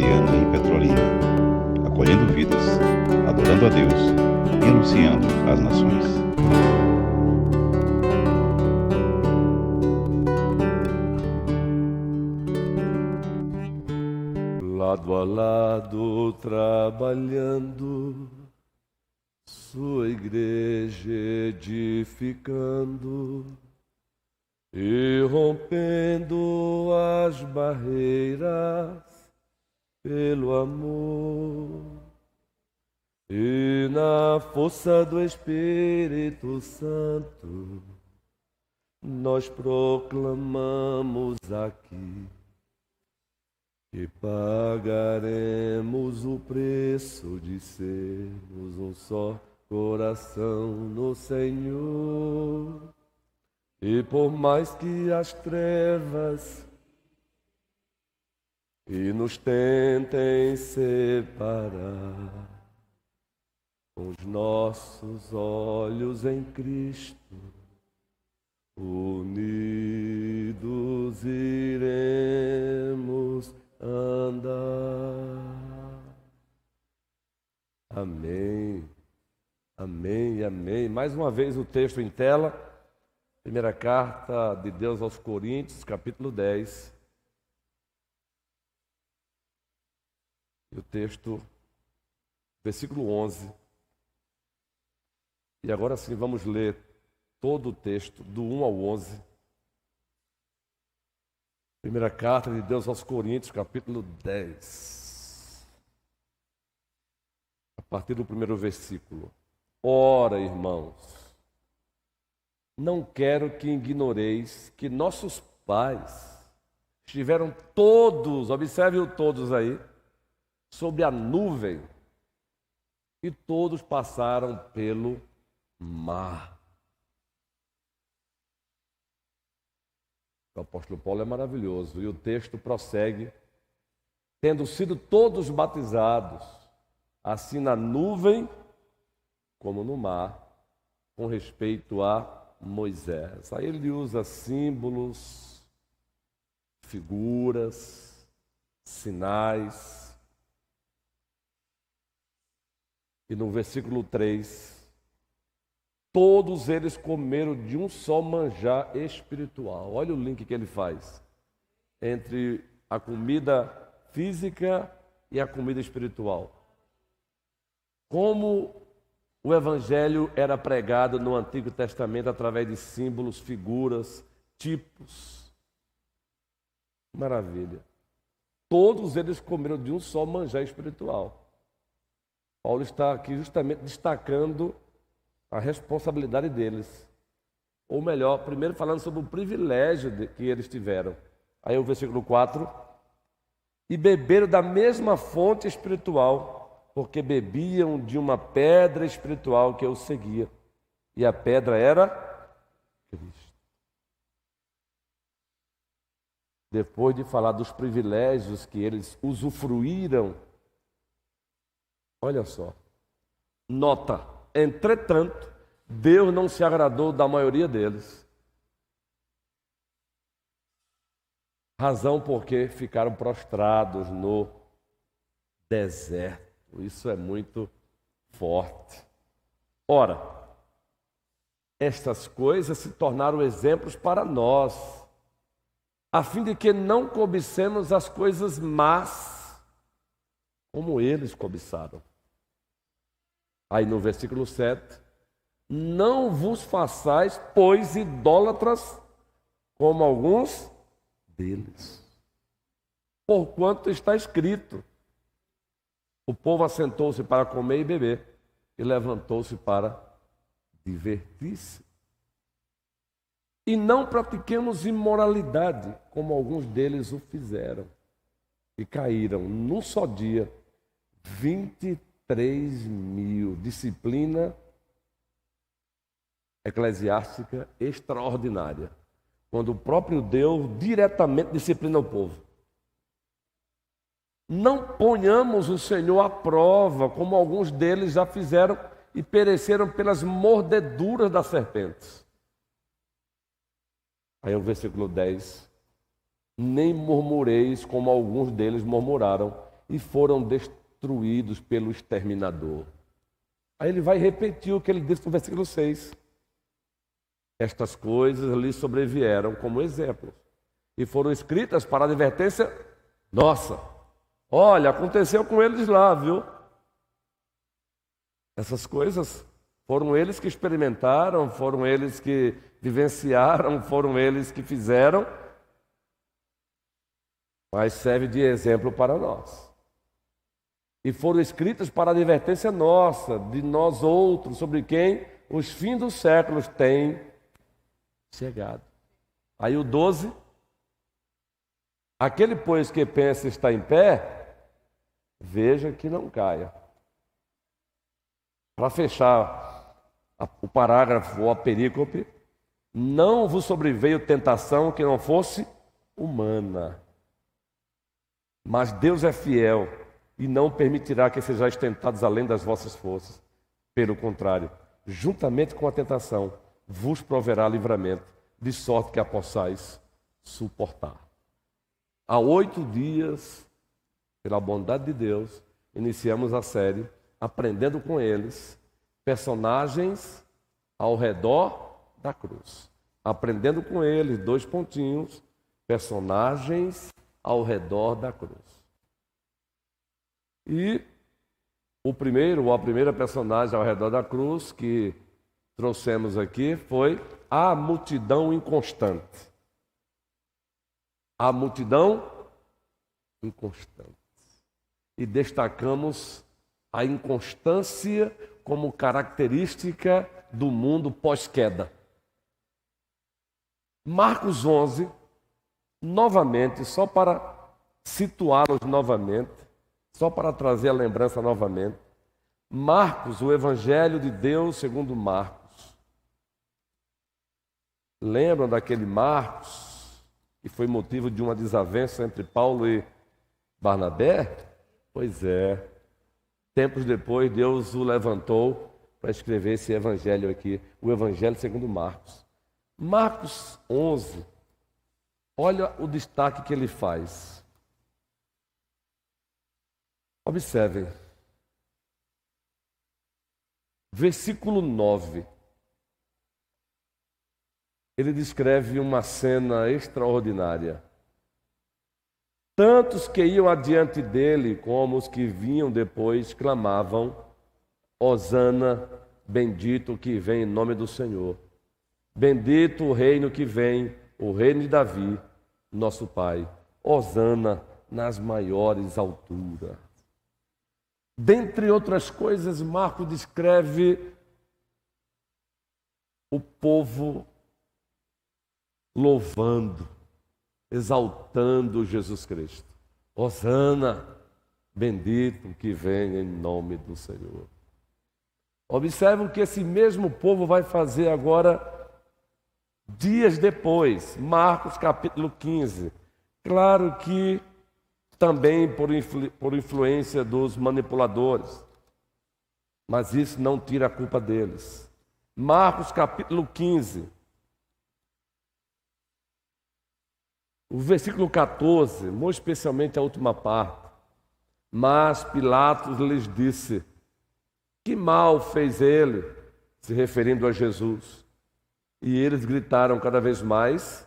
Presbiteriana em Petrolina, acolhendo vidas, adorando a Deus e anunciando às nações. Lado a lado, trabalhando, sua igreja edificando e rompendo as barreiras pelo amor. E na força do Espírito Santo, nós proclamamos aqui que pagaremos o preço de sermos um só coração no Senhor. E por mais que as trevas que nos tentem separar, com os nossos olhos em Cristo, unidos iremos andar. Amém, amém, amém. Mais uma vez o texto em tela, primeira carta de Deus aos Coríntios, capítulo 10. E o texto, versículo 11. E agora sim vamos ler todo o texto, do 1 ao 11. Primeira carta de Deus aos Coríntios, capítulo 10. A partir do primeiro versículo. Ora, irmãos, não quero que ignoreis que nossos pais estiveram todos, observe o todos aí, sob a nuvem, e todos passaram pelo mar. O apóstolo Paulo é maravilhoso, e o texto prossegue: tendo sido todos batizados, assim na nuvem como no mar, com respeito a Moisés. Aí ele usa símbolos, figuras, sinais. E no versículo 3, todos eles comeram de um só manjar espiritual. Olha o link que ele faz entre a comida física e a comida espiritual. Como o evangelho era pregado no Antigo Testamento através de símbolos, figuras, tipos. Maravilha. Todos eles comeram de um só manjar espiritual. Paulo está aqui justamente destacando a responsabilidade deles. Ou melhor, primeiro falando sobre o privilégio que eles tiveram. Aí o versículo 4. E beberam da mesma fonte espiritual, porque bebiam de uma pedra espiritual que os seguia. E a pedra era Cristo. Depois de falar dos privilégios que eles usufruíram, olha só, nota, entretanto, Deus não se agradou da maioria deles. Razão porque ficaram prostrados no deserto. Isso é muito forte. Ora, estas coisas se tornaram exemplos para nós, a fim de que não cobicemos as coisas más, como eles cobiçaram. Aí no versículo 7, não vos façais, pois, idólatras, como alguns deles. Porquanto está escrito, o povo assentou-se para comer e beber, e levantou-se para divertir-se. E não pratiquemos imoralidade, como alguns deles o fizeram, e caíram num só dia 23.000. Disciplina eclesiástica extraordinária, quando o próprio Deus diretamente disciplina o povo. Não ponhamos o Senhor à prova, como alguns deles já fizeram e pereceram pelas mordeduras das serpentes. Aí o versículo 10. Nem murmureis como alguns deles murmuraram e foram destruídos pelo exterminador. Aí ele vai repetir o que ele disse no versículo 6. Estas coisas lhe sobrevieram como exemplos e foram escritas para advertência nossa. Olha, aconteceu com eles lá, viu? Essas coisas foram eles que experimentaram, foram eles que vivenciaram, foram eles que fizeram, mas serve de exemplo para nós. E foram escritas para advertência nossa, de nós outros, sobre quem os fins dos séculos têm chegado. Aí o 12. Aquele, pois, que pensa estar em pé, veja que não caia. Para fechar o parágrafo ou a perícope, não vos sobreveio tentação que não fosse humana. Mas Deus é fiel e não permitirá que sejais tentados além das vossas forças. Pelo contrário, juntamente com a tentação, vos proverá livramento, de sorte que a possais suportar. Há 8 dias, pela bondade de Deus, iniciamos a série aprendendo com eles personagens ao redor da cruz. Aprendendo com eles, 2 pontinhos, personagens ao redor da cruz. E o primeiro, ou a primeira personagem ao redor da cruz que trouxemos aqui foi a multidão inconstante. A multidão inconstante. E destacamos a inconstância como característica do mundo pós-queda. Marcos 11, novamente, só para situá-los novamente, só para trazer a lembrança novamente. Marcos, o Evangelho de Deus segundo Marcos. Lembram daquele Marcos, que foi motivo de uma desavença entre Paulo e Barnabé? Pois é. Tempos depois, Deus o levantou para escrever esse evangelho aqui, o Evangelho segundo Marcos. Marcos 11, olha o destaque que ele faz. Observem. Versículo 9. Ele descreve uma cena extraordinária. Tantos que iam adiante dele, como os que vinham depois, clamavam: Hosana, bendito o que vem em nome do Senhor. Bendito o reino que vem, o reino de Davi, nosso Pai. Hosana nas maiores alturas. Dentre outras coisas, Marcos descreve o povo louvando, exaltando Jesus Cristo. Hosana, bendito que vem em nome do Senhor. Observe o que esse mesmo povo vai fazer agora, dias depois. Marcos capítulo 15. Claro que também por influência dos manipuladores, mas isso não tira a culpa deles. Marcos capítulo 15. O versículo 14, muito especialmente a última parte. Mas Pilatos lhes disse: que mal fez ele, se referindo a Jesus? E eles gritaram cada vez mais: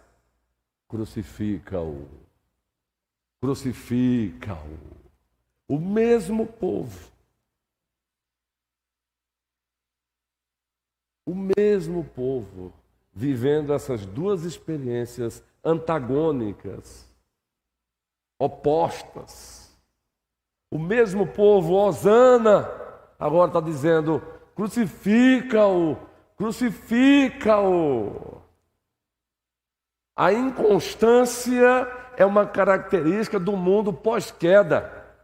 crucifica-o, crucifica-o. O mesmo povo, vivendo essas duas experiências antagônicas, opostas. O mesmo povo, Hosana, agora está dizendo: crucifica-o, crucifica-o. A inconstância é uma característica do mundo pós-queda,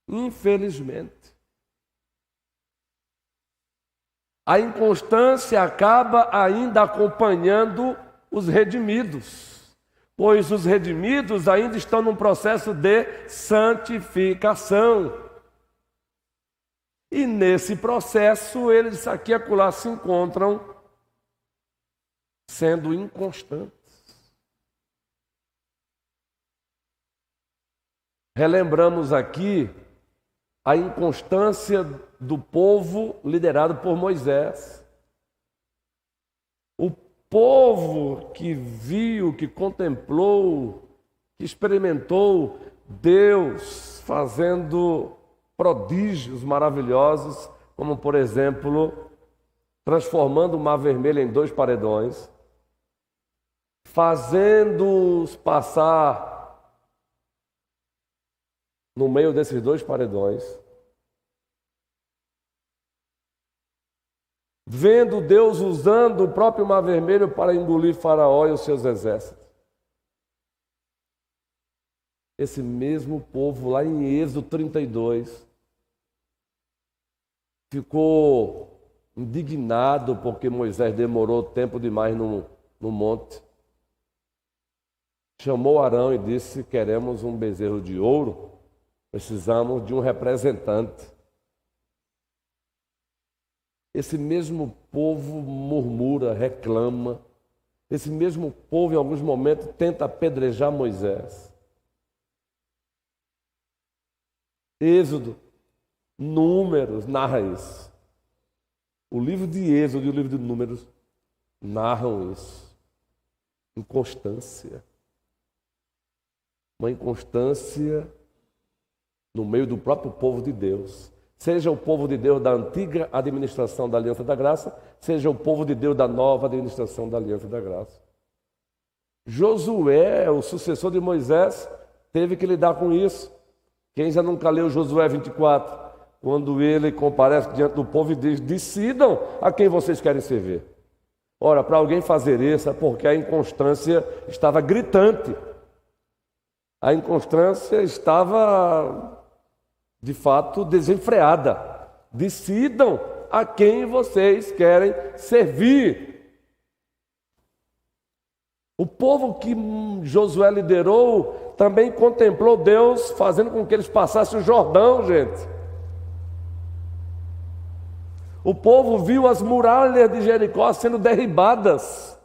infelizmente. A inconstância acaba ainda acompanhando os redimidos, pois os redimidos ainda estão num processo de santificação. E nesse processo, eles aqui e acolá se encontram sendo inconstantes. relembramos aqui a inconstância do povo liderado por Moisés. O povo que viu, que contemplou, que experimentou Deus fazendo prodígios maravilhosos, como por exemplo, transformando o Mar Vermelho em 2 paredões, fazendo-os passar no meio desses 2 paredões, vendo Deus usando o próprio Mar Vermelho para engolir Faraó e os seus exércitos. Esse mesmo povo, lá em Êxodo 32, ficou indignado porque Moisés demorou tempo demais no monte. Chamou Arão e disse: queremos um bezerro de ouro, precisamos de um representante. Esse mesmo povo murmura, reclama. Esse mesmo povo, em alguns momentos, tenta apedrejar Moisés. Êxodo, Números, narra isso. O livro de Êxodo e o livro de Números narram isso. Inconstância. Uma inconstância no meio do próprio povo de Deus. Seja o povo de Deus da antiga administração da Aliança da Graça, seja o povo de Deus da nova administração da Aliança da Graça. Josué, o sucessor de Moisés, teve que lidar com isso. Quem já nunca leu Josué 24? Quando ele comparece diante do povo e diz: decidam a quem vocês querem servir. Ora, para alguém fazer isso é porque a inconstância estava gritante. A inconstância estava, de fato, desenfreada. Decidam a quem vocês querem servir. O povo que Josué liderou também contemplou Deus fazendo com que eles passassem o Jordão, gente. O povo viu as muralhas de Jericó sendo derribadas.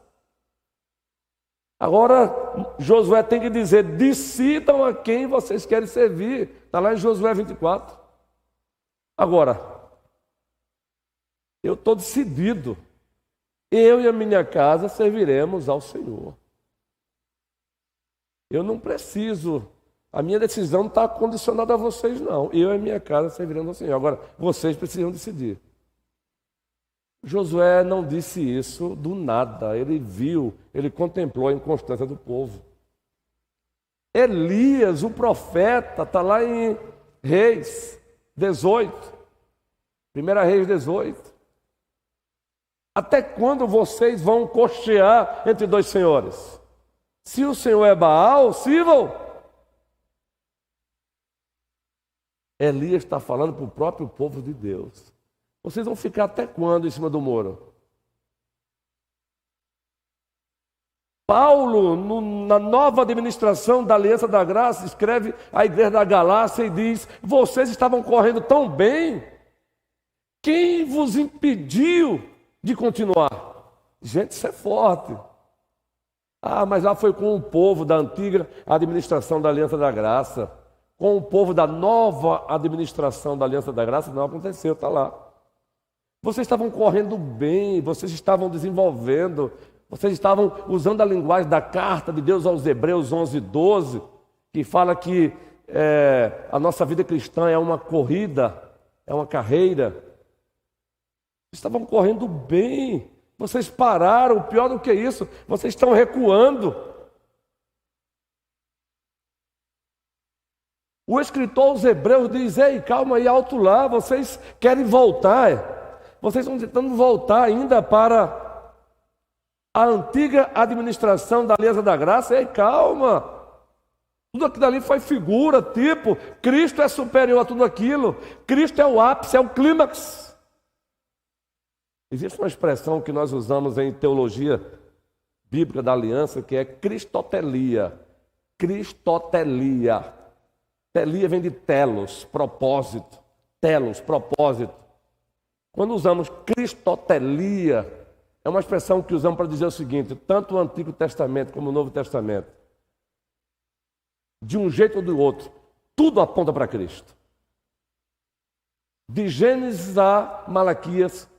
Agora, Josué tem que dizer: decidam a quem vocês querem servir. Está lá em Josué 24. Agora, eu estou decidido. Eu e a minha casa serviremos ao Senhor. Eu não preciso, a minha decisão não está condicionada a vocês, não. Eu e a minha casa serviremos ao Senhor. Agora, vocês precisam decidir. Josué não disse isso do nada. Ele viu, ele contemplou a inconstância do povo. Elias, o profeta, está lá em Reis 18. 1 Reis 18. Até quando vocês vão cochear entre 2 senhores? Se o Senhor é Baal, sirvam. Elias está falando para o próprio povo de Deus. Vocês vão ficar até quando em cima do muro? Paulo, na nova administração da Aliança da Graça, escreve à igreja da Galácia e diz: vocês estavam correndo tão bem, quem vos impediu de continuar? Gente, isso é forte. Ah, mas lá foi com o povo da antiga administração da Aliança da Graça. Com o povo da nova administração da Aliança da Graça não aconteceu, está lá. Vocês estavam correndo bem, vocês estavam desenvolvendo, vocês estavam usando a linguagem da carta de Deus aos Hebreus 11:12, que fala que a nossa vida cristã é uma corrida, é uma carreira. Vocês estavam correndo bem, vocês pararam, pior do que isso, vocês estão recuando. O escritor aos Hebreus diz: ei, calma aí, alto lá, vocês querem voltar. Vocês estão tentando voltar ainda para a antiga administração da Aliança da Graça. Ei, calma. Tudo aquilo ali foi figura, tipo, Cristo é superior a tudo aquilo. Cristo é o ápice, é o clímax. Existe uma expressão que nós usamos em teologia bíblica da aliança, que é cristotelia. Cristotelia. Telia vem de telos, propósito. Telos, propósito. Quando usamos cristotelia, é uma expressão que usamos para dizer o seguinte: tanto o Antigo Testamento como o Novo Testamento, de um jeito ou do outro, Tudo aponta para Cristo. De Gênesis a Malaquias,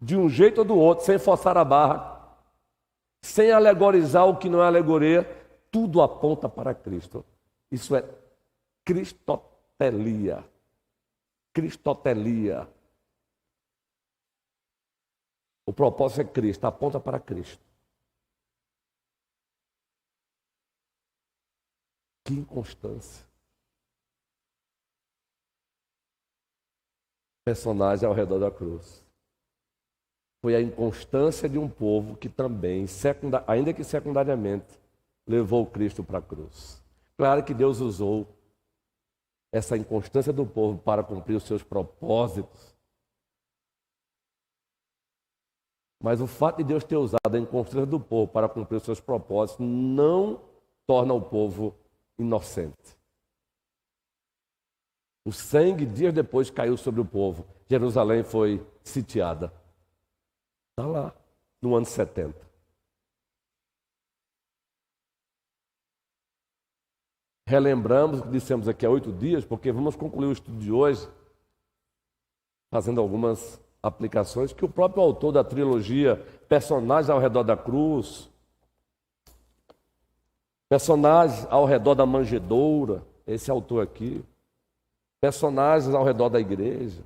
de um jeito ou do outro, sem forçar a barra, sem alegorizar o que não é alegoria, tudo aponta para Cristo. Isso é cristotelia. Cristotelia. O propósito é Cristo, aponta para Cristo. Que inconstância. Personagem ao redor da cruz. Foi a inconstância de um povo que também, ainda que secundariamente, levou Cristo para a cruz. Claro que Deus usou essa inconstância do povo para cumprir os seus propósitos. Mas o fato de Deus ter usado a inconstância do povo para cumprir os seus propósitos não torna o povo inocente. O sangue, dias depois, caiu sobre o povo. Jerusalém foi sitiada. Está lá, no ano 70. Relembramos o que dissemos aqui há 8 dias, porque vamos concluir o estudo de hoje fazendo algumas aplicações que o próprio autor da trilogia Personagens ao Redor da Cruz, Personagens ao Redor da Manjedoura, esse autor aqui, Personagens ao Redor da Igreja,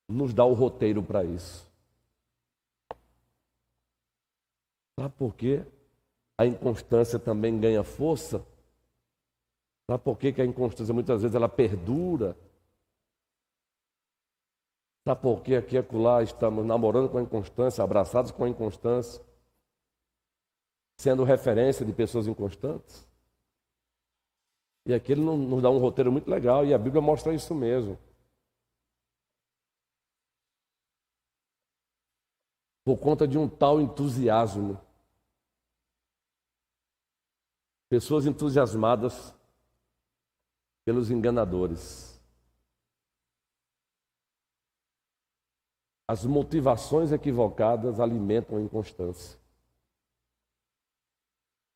nos dá o roteiro para isso. Sabe por quê? A inconstância também ganha força. Sabe por quê que a inconstância muitas vezes ela perdura? Sabe por quê aqui e acolá estamos namorando com a inconstância, abraçados com a inconstância, sendo referência de pessoas inconstantes? E aqui ele nos dá um roteiro muito legal e a Bíblia mostra isso mesmo. Por conta de um tal entusiasmo. Pessoas entusiasmadas pelos enganadores. As motivações equivocadas alimentam a inconstância.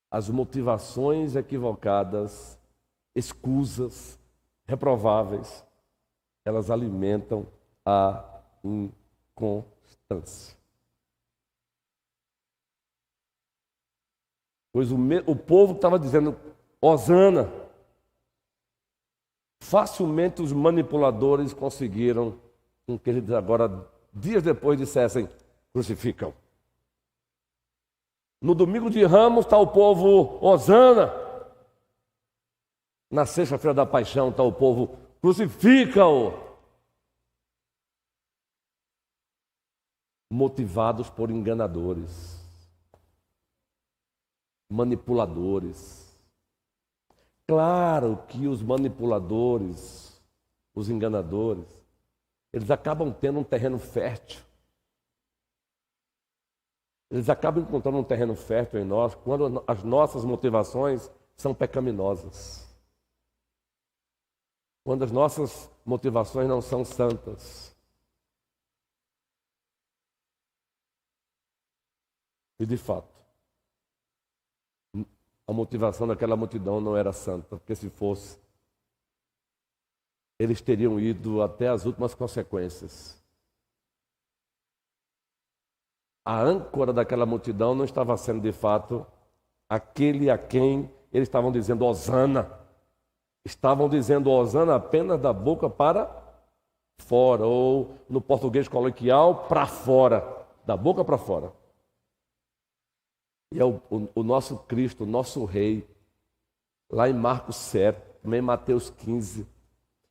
As motivações equivocadas, escusas, reprováveis, elas alimentam a inconstância. Pois o povo estava dizendo, Hosana. Facilmente os manipuladores conseguiram com que eles agora, dias depois, dissessem, crucificam. No domingo de Ramos está o povo, Hosana. Na sexta-feira da paixão está o povo, crucifica-o. Motivados por enganadores. Manipuladores. Claro que os manipuladores, os enganadores, eles acabam tendo um terreno fértil. Eles acabam encontrando um terreno fértil em nós quando as nossas motivações são pecaminosas. Quando as nossas motivações não são santas. E de fato, a motivação daquela multidão não era santa, porque se fosse, eles teriam ido até as últimas consequências. A âncora daquela multidão não estava sendo de fato aquele a quem eles estavam dizendo Hosana. Estavam dizendo Hosana apenas da boca para fora, ou no português coloquial, para fora, da boca para fora. E é o nosso Cristo, o nosso Rei, lá em Marcos 7, também em Mateus 15,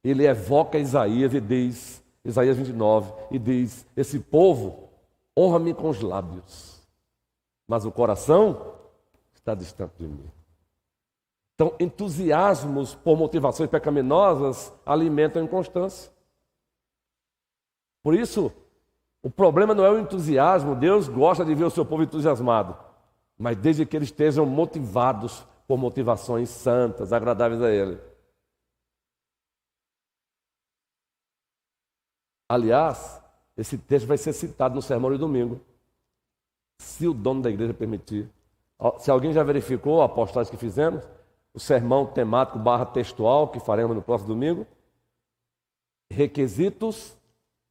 ele evoca Isaías e diz, Isaías 29, e diz, esse povo honra-me com os lábios, mas o coração está distante de mim. Então, entusiasmos por motivações pecaminosas alimentam a inconstância. Por isso, o problema não é o entusiasmo, Deus gosta de ver o seu povo entusiasmado. Mas desde que eles estejam motivados por motivações santas, agradáveis a Ele. Aliás, esse texto vai ser citado no sermão de domingo. Se o dono da igreja permitir. Se alguém já verificou a postagem que fizemos, o sermão temático / textual que faremos no próximo domingo. Requisitos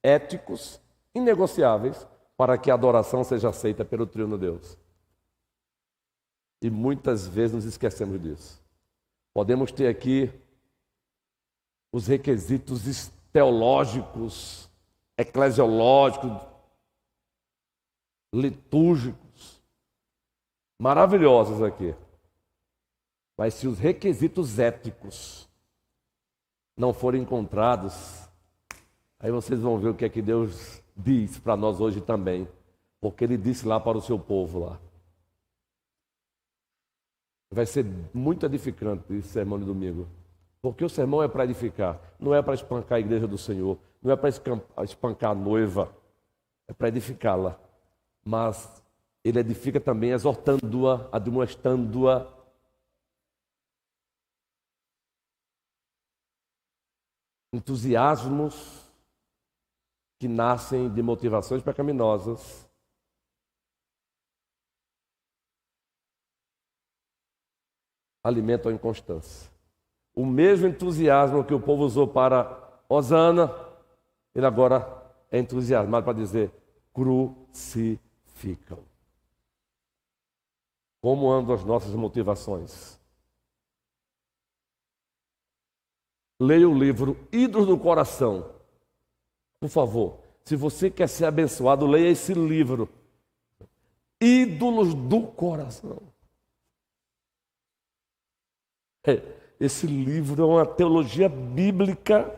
éticos inegociáveis para que a adoração seja aceita pelo Trino Deus. E muitas vezes nos esquecemos disso. Podemos ter aqui os requisitos teológicos, eclesiológicos, litúrgicos, maravilhosos aqui. Mas se os requisitos éticos não forem encontrados, aí vocês vão ver o que é que Deus diz para nós hoje também. Porque Ele disse lá para o seu povo lá. Vai ser muito edificante esse sermão de domingo. Porque o sermão é para edificar, não é para espancar a igreja do Senhor, não é para espancar a noiva, é para edificá-la. Mas Ele edifica também exortando-a, admoestando-a. Entusiasmos que nascem de motivações pecaminosas. Alimentam a inconstância. O mesmo entusiasmo que o povo usou para Hosana, ele agora é entusiasmado para dizer crucificam. Como andam as nossas motivações? Leia o livro Ídolos do Coração. Por favor, se você quer ser abençoado, leia esse livro. Ídolos do Coração. Esse livro é uma teologia bíblica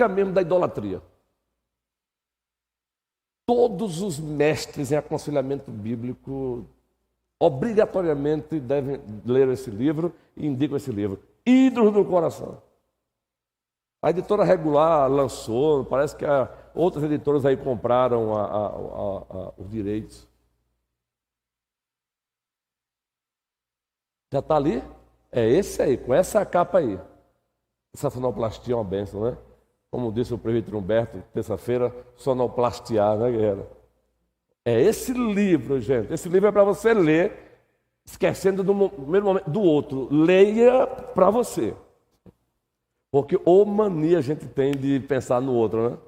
mesmo da idolatria. Todos os mestres em aconselhamento bíblico obrigatoriamente devem ler esse livro e indicam esse livro. Ídolos do Coração. A editora Regular lançou, parece que outras editoras aí compraram os direitos. Já está ali? É esse aí, com essa capa aí. Essa sonoplastia é uma bênção, né? Como disse o presbítero Humberto, terça-feira, sonoplastiar, né, guerreira? É esse livro, gente. Esse livro é para você ler, esquecendo do mesmo momento do outro. Leia para você. Porque ou mania a gente tem de pensar no outro, né?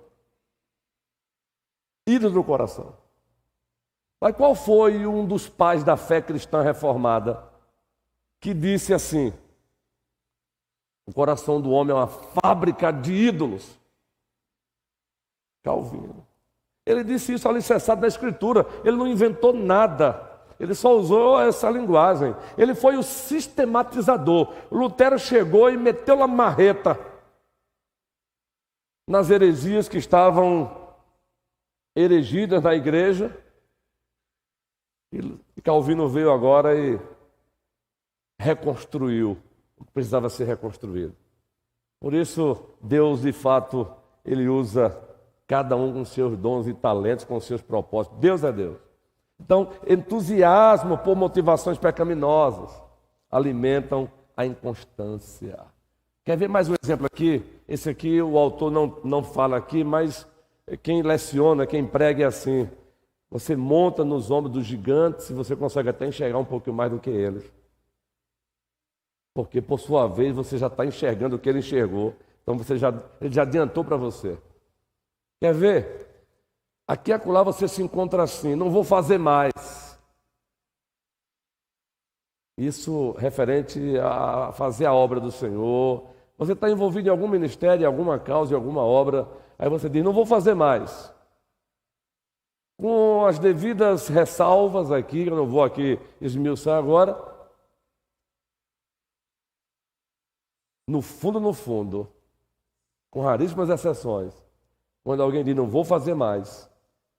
Ídolos do coração. Mas qual foi um dos pais da fé cristã reformada que disse assim: o coração do homem é uma fábrica de ídolos? Calvino. Ele disse isso alicerçado na Escritura. Ele não inventou nada. Ele só usou essa linguagem. Ele foi o sistematizador. Lutero chegou e meteu a marreta nas heresias que estavam erigidas na igreja. E Calvino veio agora e reconstruiu o que precisava ser reconstruído. Por isso, Deus, de fato, Ele usa cada um com seus dons e talentos, com seus propósitos. Deus é Deus. Então, entusiasmo por motivações pecaminosas alimentam a inconstância. Quer ver mais um exemplo aqui? Esse aqui o autor não fala aqui, mas quem leciona, quem prega é assim: você monta nos ombros dos gigantes e você consegue até enxergar um pouquinho mais do que eles. Porque, por sua vez, você já está enxergando o que ele enxergou. Então, ele já adiantou para você. Quer ver? Aqui e acolá você se encontra assim: não vou fazer mais. Isso referente a fazer a obra do Senhor. Você está envolvido em algum ministério, em alguma causa, em alguma obra. Aí você diz: não vou fazer mais. Com as devidas ressalvas aqui, eu não vou aqui esmiuçar agora. No fundo, com raríssimas exceções, quando alguém diz não vou fazer mais,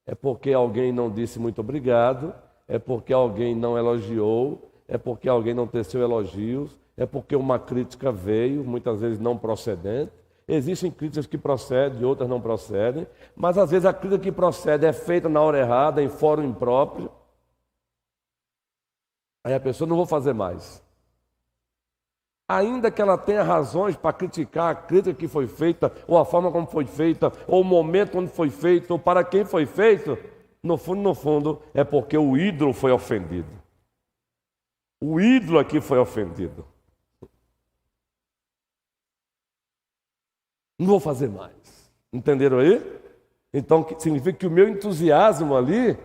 é porque alguém não disse muito obrigado, é porque alguém não elogiou, é porque alguém não teceu elogios, é porque uma crítica veio, muitas vezes não procedente. Existem críticas que procedem, outras não procedem, mas às vezes a crítica que procede é feita na hora errada, em fórum impróprio. Aí a pessoa: não vou fazer mais. Ainda que ela tenha razões para criticar a crítica que foi feita, ou a forma como foi feita, ou o momento onde foi feito, ou para quem foi feito, no fundo, é porque o ídolo foi ofendido. O ídolo aqui foi ofendido. Não vou fazer mais. Entenderam aí? Então significa que o meu entusiasmo ali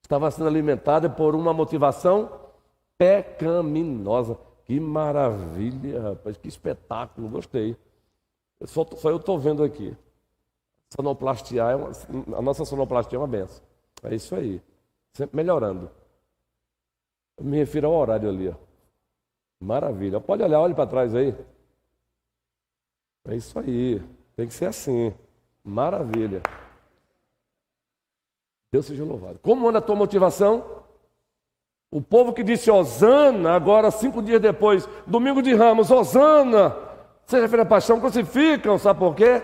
estava sendo alimentado por uma motivação pecaminosa. Que maravilha, rapaz, que espetáculo, gostei. Só eu estou vendo aqui. Sonoplastia a nossa sonoplastia é uma benção. É isso aí, sempre melhorando. Eu me refiro ao horário ali, ó. Maravilha, pode olhar, olhe para trás aí. É isso aí, tem que ser assim. Maravilha. Deus seja louvado. Como anda a tua motivação? O povo que disse Hosana, agora 5 dias depois, domingo de Ramos, Hosana, seja feita a paixão, crucificam, sabe por quê?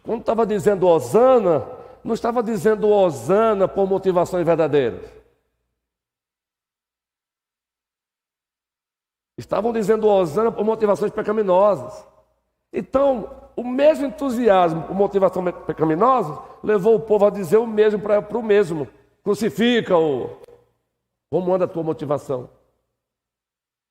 Quando estava dizendo Hosana, não estava dizendo Hosana por motivações verdadeiras. Estavam dizendo Hosana por motivações pecaminosas. Então, o mesmo entusiasmo por motivação pecaminosa levou o povo a dizer o mesmo para o mesmo. Crucifica-o. Como anda a tua motivação?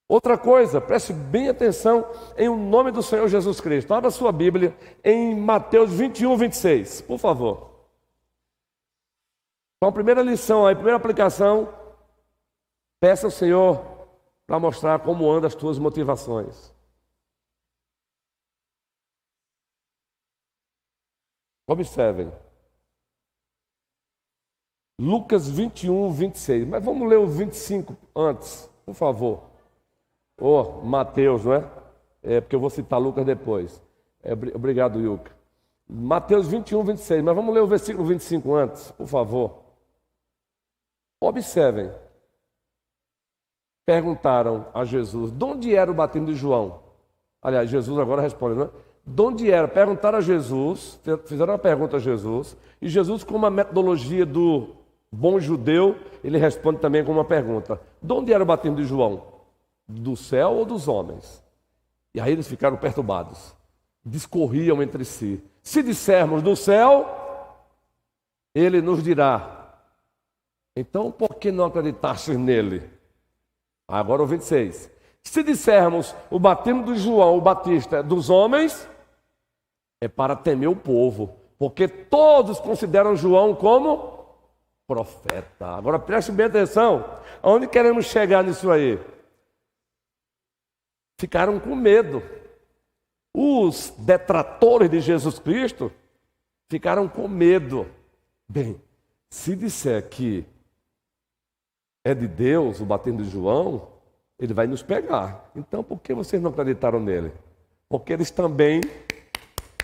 Outra coisa, preste bem atenção em o nome do Senhor Jesus Cristo. Abra sua Bíblia em Mateus 21, 26, por favor. Então, a primeira lição, a primeira aplicação, peça ao Senhor para mostrar como andam as tuas motivações. Observem. Lucas 21, 26. Mas vamos ler o 25 antes, por favor. Mateus, não é? É porque eu vou citar Lucas depois. Obrigado, Yuka. Mateus 21, 26. Mas vamos ler o versículo 25 antes, por favor. Observem. Perguntaram a Jesus, de onde era o batismo de João? Aliás, Jesus agora responde, não é? De onde era? Perguntaram a Jesus, fizeram uma pergunta a Jesus, e Jesus, com uma metodologia do bom judeu, ele responde também com uma pergunta. De onde era o batismo de João? Do céu ou dos homens? E aí eles ficaram perturbados. Discorriam entre si. Se dissermos do céu, ele nos dirá. Então, por que não acreditaste nele? Agora o 26. Se dissermos o batismo de João, o Batista, dos homens, é para temer o povo, porque todos consideram João como profeta. Agora preste bem atenção, aonde queremos chegar nisso aí? Ficaram com medo. Os detratores de Jesus Cristo ficaram com medo. Bem, se disser que é de Deus o batismo de João, ele vai nos pegar. Então por que vocês não acreditaram nele? Porque eles também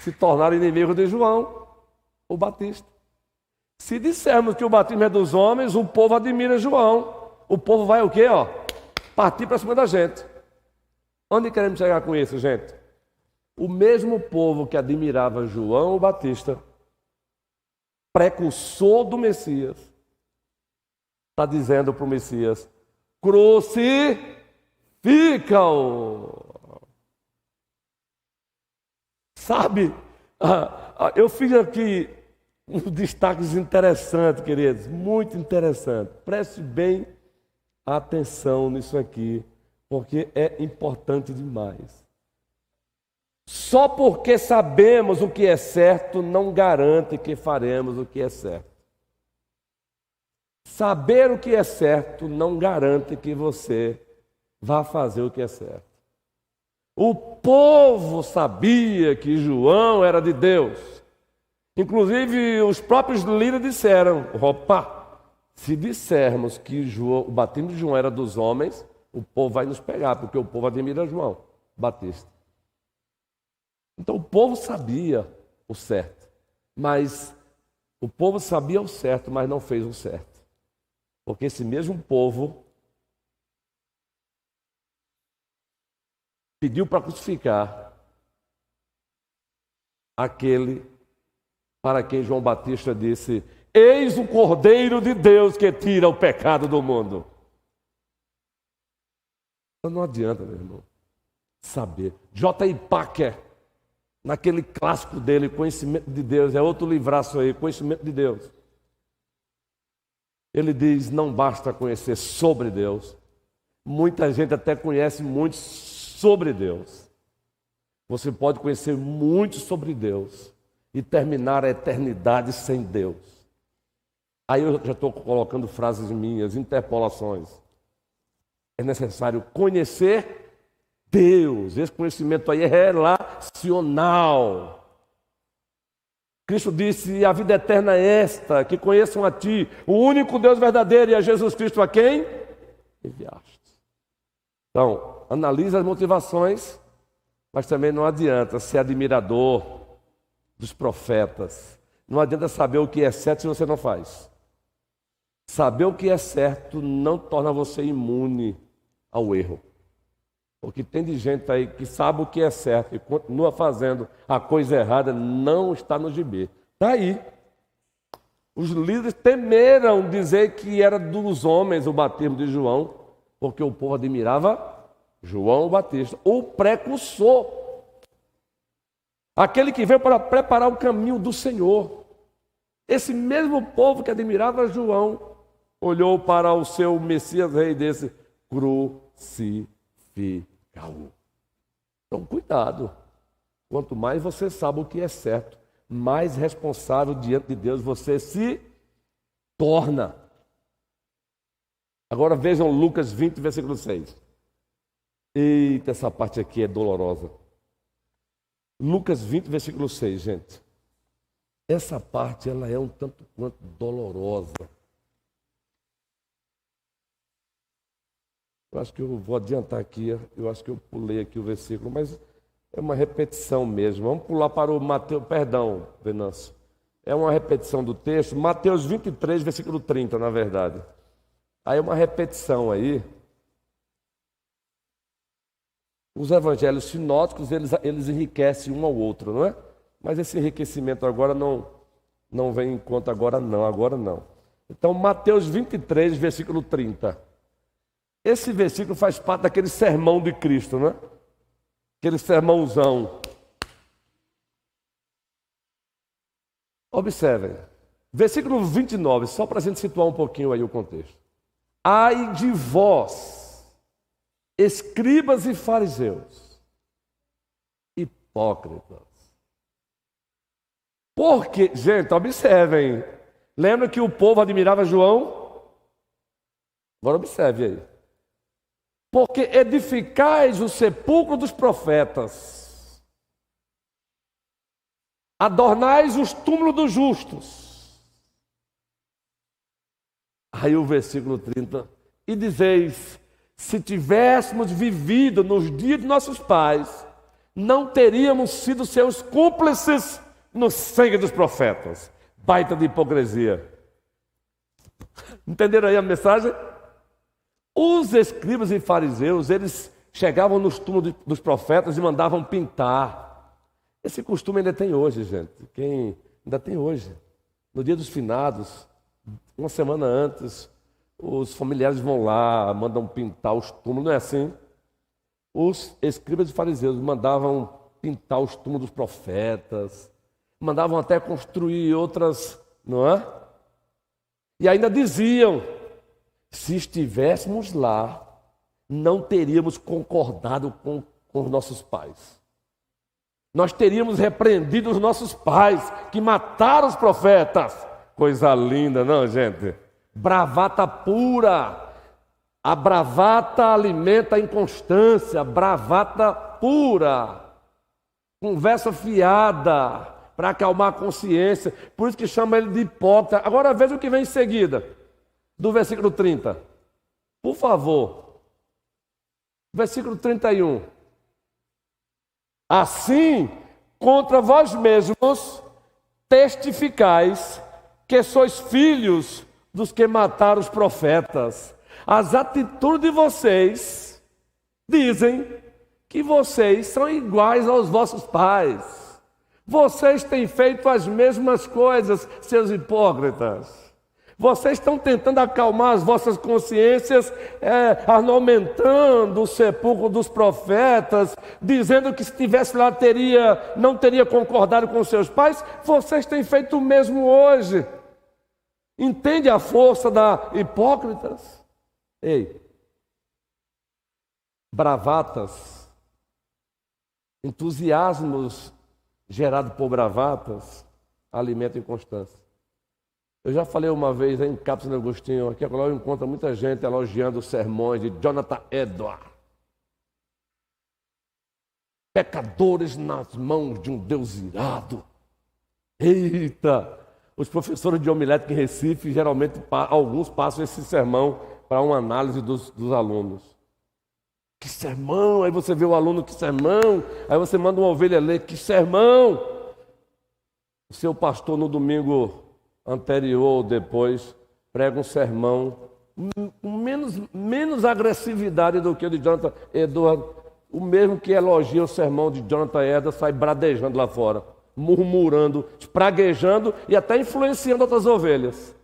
se tornaram inimigos de João, o Batista. Se dissermos que o batismo é dos homens, o povo admira João. O povo vai o quê? Partir para cima da gente. Onde queremos chegar com isso, gente? O mesmo povo que admirava João o Batista, precursor do Messias, está dizendo para o Messias, crucifica-o. Sabe, eu fiz aqui uns destaques interessantes, queridos, muito interessante. Preste bem atenção nisso aqui, porque é importante demais. Só porque sabemos o que é certo, não garante que faremos o que é certo. Saber o que é certo não garante que você vá fazer o que é certo. O povo sabia que João era de Deus. Inclusive, os próprios líderes disseram, se dissermos que o batismo de João era dos homens, o povo vai nos pegar, porque o povo admira João Batista. Então, o povo sabia o certo, mas o povo sabia o certo, mas não fez o certo. Porque esse mesmo povo pediu para crucificar aquele para quem João Batista disse, eis o Cordeiro de Deus que tira o pecado do mundo. Então não adianta, meu irmão, saber. J.I. Packer, naquele clássico dele, Conhecimento de Deus, é outro livraço aí, Conhecimento de Deus. Ele diz, não basta conhecer sobre Deus, Muita gente até conhece muito sobre Deus. Você pode conhecer muito sobre Deus e terminar a eternidade sem Deus. Aí eu já estou colocando frases minhas, interpolações. É necessário conhecer Deus. Esse conhecimento aí é relacional. Cristo disse: a vida eterna é esta, que conheçam a Ti, o único Deus verdadeiro, e a Jesus Cristo a quem enviaste. Então, analise as motivações, mas também não adianta ser admirador dos profetas. Não adianta saber o que é certo se você não faz. Saber o que é certo não torna você imune ao erro. Porque tem de gente aí que sabe o que é certo e continua fazendo a coisa errada, não está no gibi. Está aí. Os líderes temeram dizer que era dos homens o batismo de João, porque o povo admirava João o Batista, o precursor. Aquele que veio para preparar o caminho do Senhor. Esse mesmo povo que admirava João, olhou para o seu Messias rei desse crucificado. Então, cuidado. Quanto mais você sabe o que é certo, mais responsável diante de Deus você se torna. Agora vejam Lucas 20, versículo 6. Eita, essa parte aqui é dolorosa. Lucas 20, versículo 6, gente. Essa parte, ela é um tanto quanto dolorosa. Eu acho que eu vou adiantar aqui, eu acho que eu pulei aqui o versículo, mas é uma repetição mesmo. Vamos pular para o Mateus, perdão, Venâncio. É uma repetição do texto, Mateus 23, versículo 30, na verdade. Aí é uma repetição aí. Os evangelhos sinóticos, eles enriquecem um ao outro, não é? Mas esse enriquecimento agora não vem em conta agora não. Então, Mateus 23, versículo 30. Esse versículo faz parte daquele sermão de Cristo, não é? Aquele sermãozão. Observem. Versículo 29, só para a gente situar um pouquinho aí o contexto. Ai de vós, escribas e fariseus, hipócritas. Porque, gente, observem. Lembra que o povo admirava João? Agora observe aí. Porque edificais o sepulcro dos profetas, adornais os túmulos dos justos. Aí o versículo 30, e dizeis: se tivéssemos vivido nos dias de nossos pais, não teríamos sido seus cúmplices no sangue dos profetas. Baita de hipocrisia. Entenderam aí a mensagem? Os escribas e fariseus, eles chegavam nos túmulos dos profetas e mandavam pintar. Esse costume ainda tem hoje, gente. Ainda tem hoje. No dia dos finados, uma semana antes, os familiares vão lá, mandam pintar os túmulos, não é assim? Os escribas e fariseus mandavam pintar os túmulos dos profetas, mandavam até construir outras, não é? E ainda diziam: se estivéssemos lá, não teríamos concordado com os nossos pais. Nós teríamos repreendido os nossos pais que mataram os profetas. Coisa linda, não, gente? Bravata pura. A bravata alimenta a inconstância. Bravata pura. Conversa fiada para acalmar a consciência. Por isso que chama ele de hipócrita. Agora veja o que vem em seguida. Do versículo 30. Por favor. Versículo 31. Assim, contra vós mesmos, testificais que sois filhos dos que mataram os profetas. As atitudes de vocês dizem que vocês são iguais aos vossos pais. Vocês têm feito as mesmas coisas, seus hipócritas. Vocês estão tentando acalmar as vossas consciências, aumentando o sepulcro dos profetas, dizendo que se estivesse lá não teria concordado com seus pais. Vocês têm feito o mesmo hoje. Entende a força da hipócritas? Ei, bravatas, entusiasmos gerados por bravatas, alimentam inconstância. Eu já falei uma vez em Cápsula de Agostinho, aqui agora eu encontro muita gente elogiando os sermões de Jonathan Edwards. Pecadores nas mãos de um Deus irado. Eita! Os professores de homilética em Recife, geralmente, alguns passam esse sermão para uma análise dos alunos. Que sermão! Aí você vê o aluno, que sermão! Aí você manda uma ovelha ler, que sermão! O seu pastor, no domingo anterior ou depois, prega um sermão com menos agressividade do que o de Jonathan Edwards. O mesmo que elogia o sermão de Jonathan Edwards sai bradejando lá fora, murmurando, praguejando e até influenciando outras ovelhas.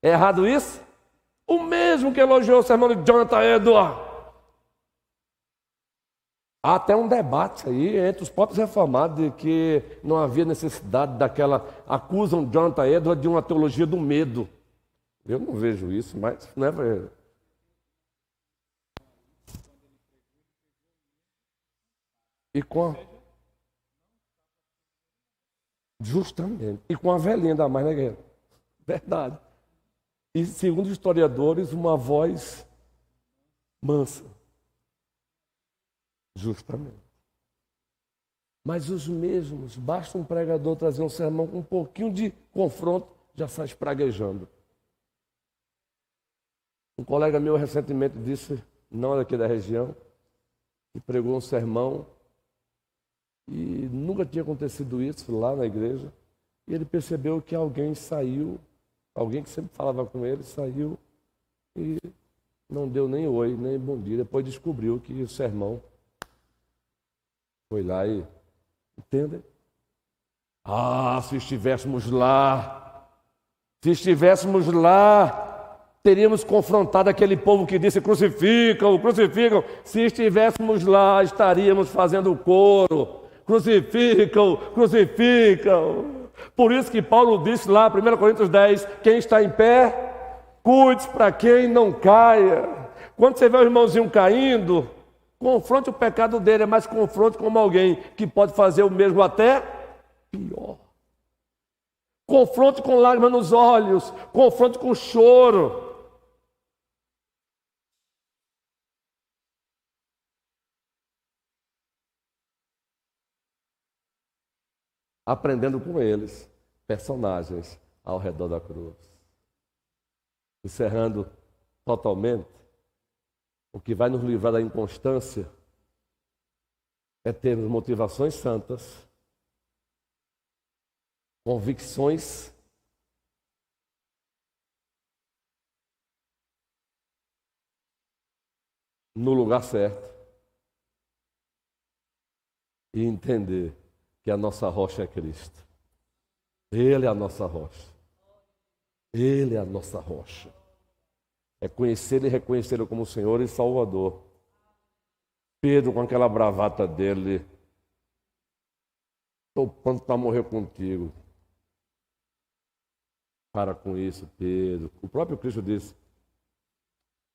É errado isso? O mesmo que elogiou o sermão de Jonathan Edwards. Há até um debate aí entre os próprios reformados de que não havia necessidade daquela... Acusam Jonathan Edwards de uma teologia do medo. Eu não vejo isso, mas não é verdade. E com justamente. E com a velhinha da mais, né, guerreiro? Verdade. E segundo os historiadores, uma voz mansa. Justamente. Mas os mesmos, basta um pregador trazer um sermão com um pouquinho de confronto, já sai praguejando. Um colega meu recentemente disse, não é daqui da região, que pregou um sermão e nunca tinha acontecido isso lá na igreja. E ele percebeu que alguém saiu, alguém que sempre falava com ele, saiu e não deu nem oi, nem bom dia. Depois descobriu que o sermão foi lá e... Entendem? Ah, se estivéssemos lá, teríamos confrontado aquele povo que disse crucificam, crucificam. Se estivéssemos lá, estaríamos fazendo coro. Crucificam, crucificam. Por isso que Paulo disse lá, 1 Coríntios 10, quem está em pé, cuide para quem não caia. Quando você vê o irmãozinho caindo, confronte o pecado dele, mas confronte como alguém que pode fazer o mesmo até pior. Confronte com lágrimas nos olhos, confronte com choro. Aprendendo com eles, personagens ao redor da cruz. Encerrando totalmente, o que vai nos livrar da inconstância é termos motivações santas, convicções no lugar certo e entender que a nossa rocha é Cristo. Ele é a nossa rocha. Ele é a nossa rocha. É conhecer e reconhecê-lo como Senhor e Salvador. Pedro, com aquela bravata dele, estou pronto para morrer contigo. Para com isso, Pedro. O próprio Cristo disse,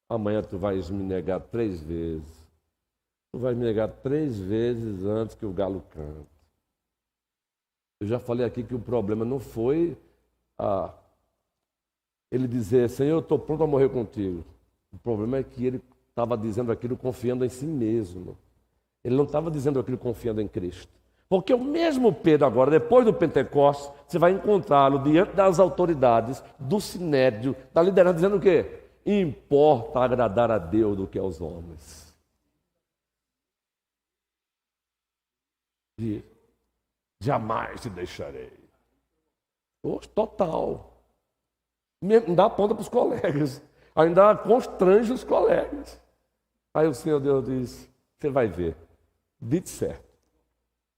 amanhã tu vais me negar 3 vezes. Tu vais me negar 3 vezes antes que o galo cante. Eu já falei aqui que o problema não foi ele dizer, Senhor, eu estou pronto a morrer contigo. O problema é que ele estava dizendo aquilo confiando em si mesmo. Ele não estava dizendo aquilo confiando em Cristo. Porque o mesmo Pedro agora, depois do Pentecostes, você vai encontrá-lo diante das autoridades, do sinédrio, da liderança, dizendo o quê? Importa agradar a Deus do que aos homens. E jamais te deixarei. Total. Não dá ponta para os colegas. Ainda constrange os colegas. Aí o Senhor Deus diz, você vai ver. Dite certo.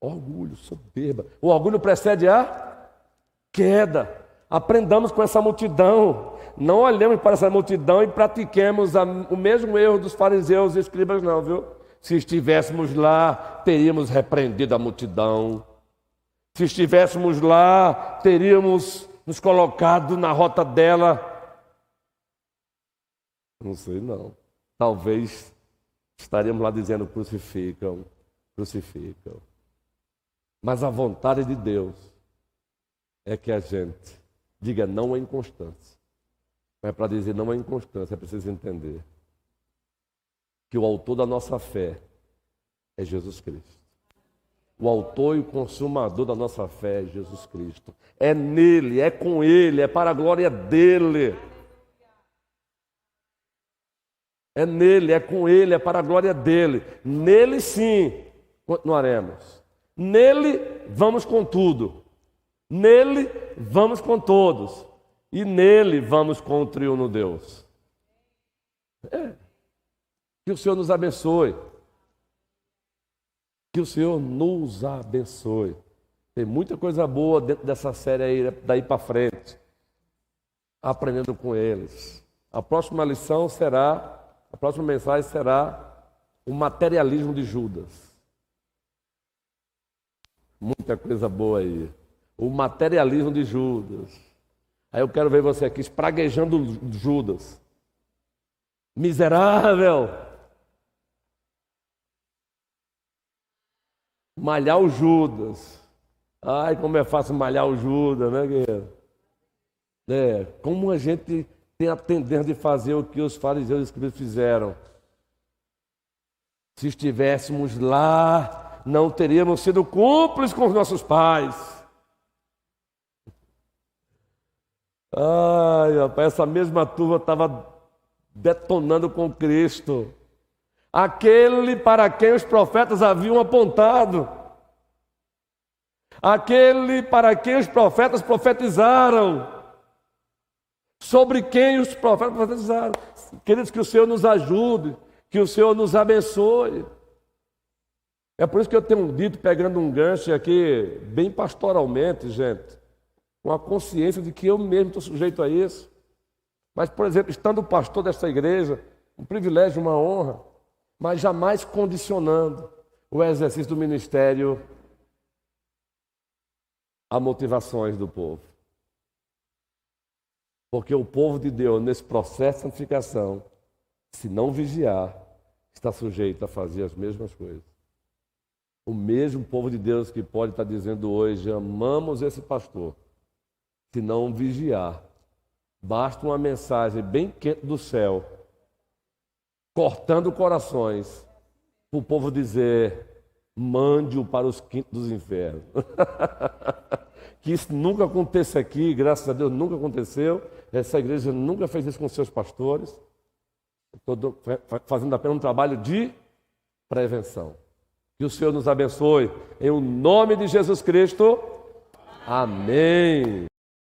Orgulho, soberba. O orgulho precede a queda. Aprendamos com essa multidão. Não olhemos para essa multidão e pratiquemos o mesmo erro dos fariseus e escribas, não, viu? Se estivéssemos lá, teríamos repreendido a multidão. Se estivéssemos lá, teríamos nos colocado na rota dela. Não sei não. Talvez estaríamos lá dizendo: crucificam, crucificam. Mas a vontade de Deus é que a gente diga não à inconstância. Mas para dizer não à inconstância é preciso entender que o autor da nossa fé é Jesus Cristo. O autor e o consumador da nossa fé é Jesus Cristo. É nele, é com ele, é para a glória dele. É nele, é com ele, é para a glória dele. Nele sim, continuaremos. Nele vamos com tudo. Nele vamos com todos. E nele vamos com o triuno Deus. Que o Senhor nos abençoe. Que o Senhor nos abençoe. Tem muita coisa boa dentro dessa série aí, daí para frente. Aprendendo com eles. A próxima mensagem será o materialismo de Judas. Muita coisa boa aí. O materialismo de Judas. Aí eu quero ver você aqui espraguejando Judas. Miserável. Malhar o Judas. Ai, como é fácil malhar o Judas, né, guerreiro? Como a gente tem a tendência de fazer o que os fariseus e os escribas fizeram. Se estivéssemos lá, não teríamos sido cúmplices com os nossos pais. Ai, rapaz, essa mesma turma estava detonando com Cristo. Aquele para quem os profetas haviam apontado. Aquele para quem os profetas profetizaram. Sobre quem os profetas profetizaram. Queridos, que o Senhor nos ajude, que o Senhor nos abençoe. É por isso que eu tenho dito, pegando um gancho aqui, bem pastoralmente, gente, com a consciência de que eu mesmo estou sujeito a isso. Mas, por exemplo, estando pastor desta igreja, um privilégio, uma honra, mas jamais condicionando o exercício do ministério a motivações do povo. Porque o povo de Deus, nesse processo de santificação, se não vigiar, está sujeito a fazer as mesmas coisas. O mesmo povo de Deus que pode estar dizendo hoje: amamos esse pastor. Se não vigiar, basta uma mensagem bem quente do céu, cortando corações, para o povo dizer: mande-o para os quintos dos infernos. Que isso nunca aconteça aqui, graças a Deus nunca aconteceu. Essa igreja nunca fez isso com seus pastores. Estou fazendo apenas um trabalho de prevenção. Que o Senhor nos abençoe. Em o nome de Jesus Cristo. Amém.